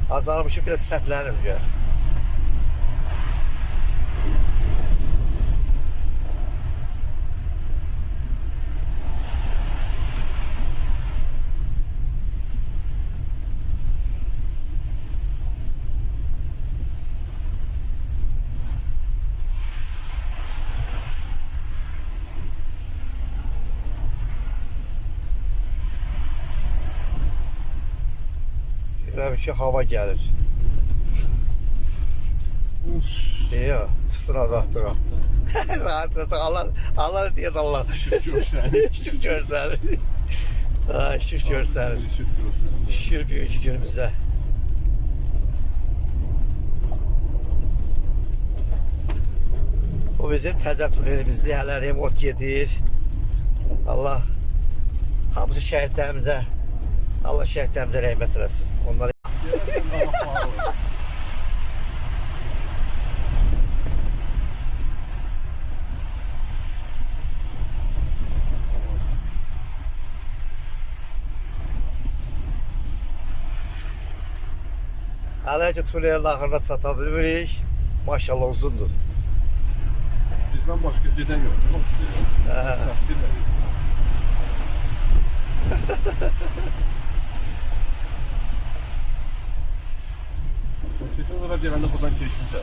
Azalmışım, biraz çəplənim ya. Görürəm ki, hava gəlir. Deyə, çıxdın azaltdığa. Azaltdığa, Allah deyət Allah. Işıq görsənir. İşıq görsənir. İşıq görsənir. Şükür büyük günümüzə. Bu bizim təzə tunelimizdir. Hələ remont gedir. Allah hamısı şəhidlərimizə, Allah şəhidlərimizə rəhmət eləsin. Onları hələ ki tunelin axırına çata bilmirik. Maşallah uzundur. Bizdən başqa gedən yoxdur. Keçən olaraq gələndə buradan keçmişsə.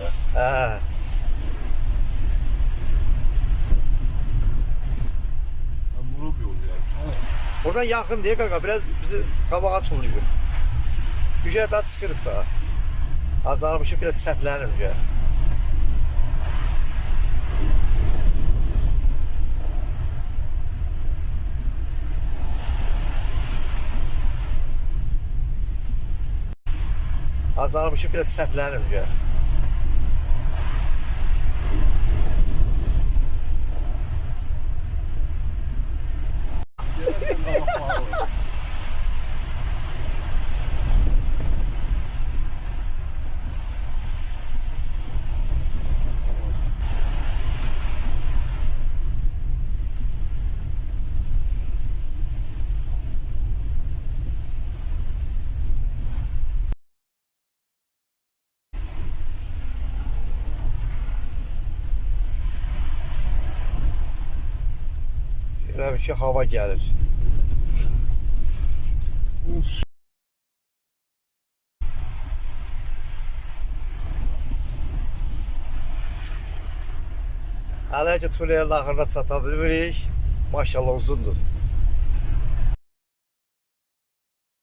Murub yolu yani. Buradan yaxın deyək qaqa, biraz bizi qabağa tuluyur. Gücə daha çıxırıq da. Azalmışım, biraz çəplənim ya. Azalmışım, biraz çəplənim ya. Görürəm ki, hava gəlir. Hələ ki tunelin axırına çata bilmirik. Maşallah uzundur.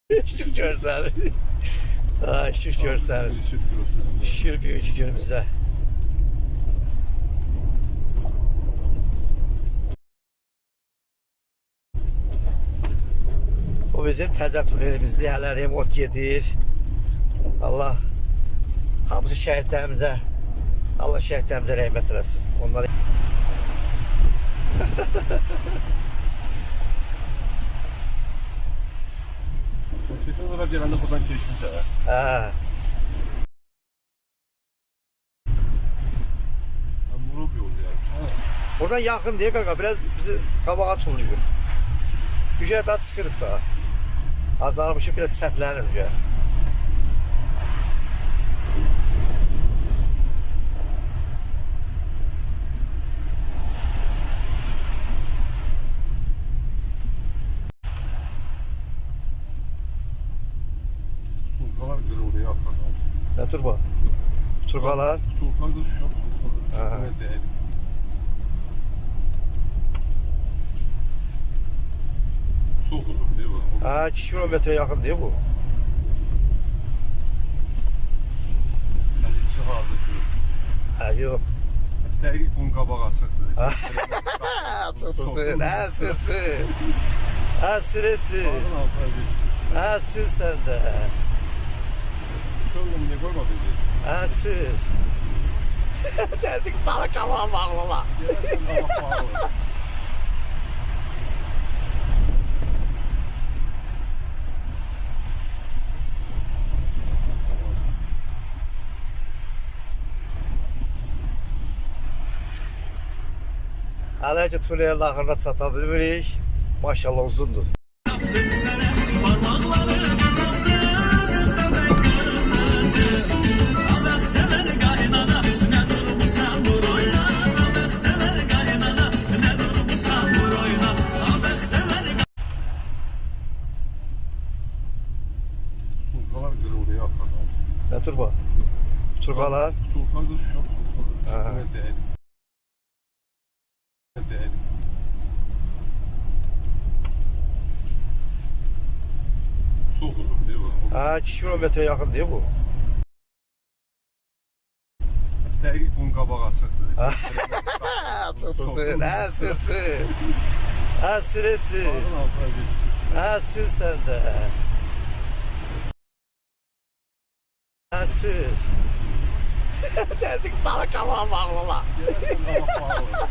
İşıq görsənir. İşıq görsənir. Şükür büyük günümüzə. Bu bizim təzə tunelimizdir. Hələ remont gedir. Allah hamısı şəhidlərimizə, Allah şəhidlərimizə rəhmət eləsin. Onları Keçən olaraq gələndə buradan keçmişsə. Murub yolu yani. Buradan yaxın deyək qaqa, biraz bizi qabağa tuluyur. Gücə daha çıxırıq da. Azalmışım, biraz çəplənim ya. Turkalar qırıldı atladı. Nə turba? Turbalar? Turkalar da düşüyor. Çok uzun değil mi? 2 kilometre yaxın deyil bu. Hələ hazır. Yox. Dəqiq bunun qabağı açıqdır. Açıqdır, sürüsün. Sür sən də. Şöyle niye koymadın? Sür. Dedik dala qabağa bağlala. Gelirsen qabaq bağlı. Hələ ki tunelin axırına çata bilmirik. Maşallah uzundur. oraya atladı. Ne turba? Turbalar. Turkan kız şu an. Ha. Ne değil. Ne değil. Çok uzun değil mi? Ha 2 kilometre yakın değil bu. Dəqiq bunun qabağı çıxdı. Çıksın, ha sürsün. Ha süresin. Dağın altına getdi. Ha sür sen de. Ha sür. Dedik sana kalan bağlama. Gəlsən qabaq bağlı.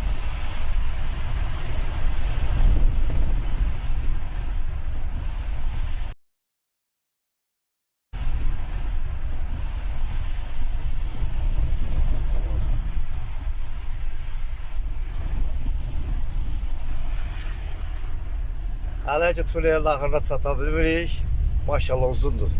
Hələ ki tunelin axırına çata bilmirik. Maşallah uzundur.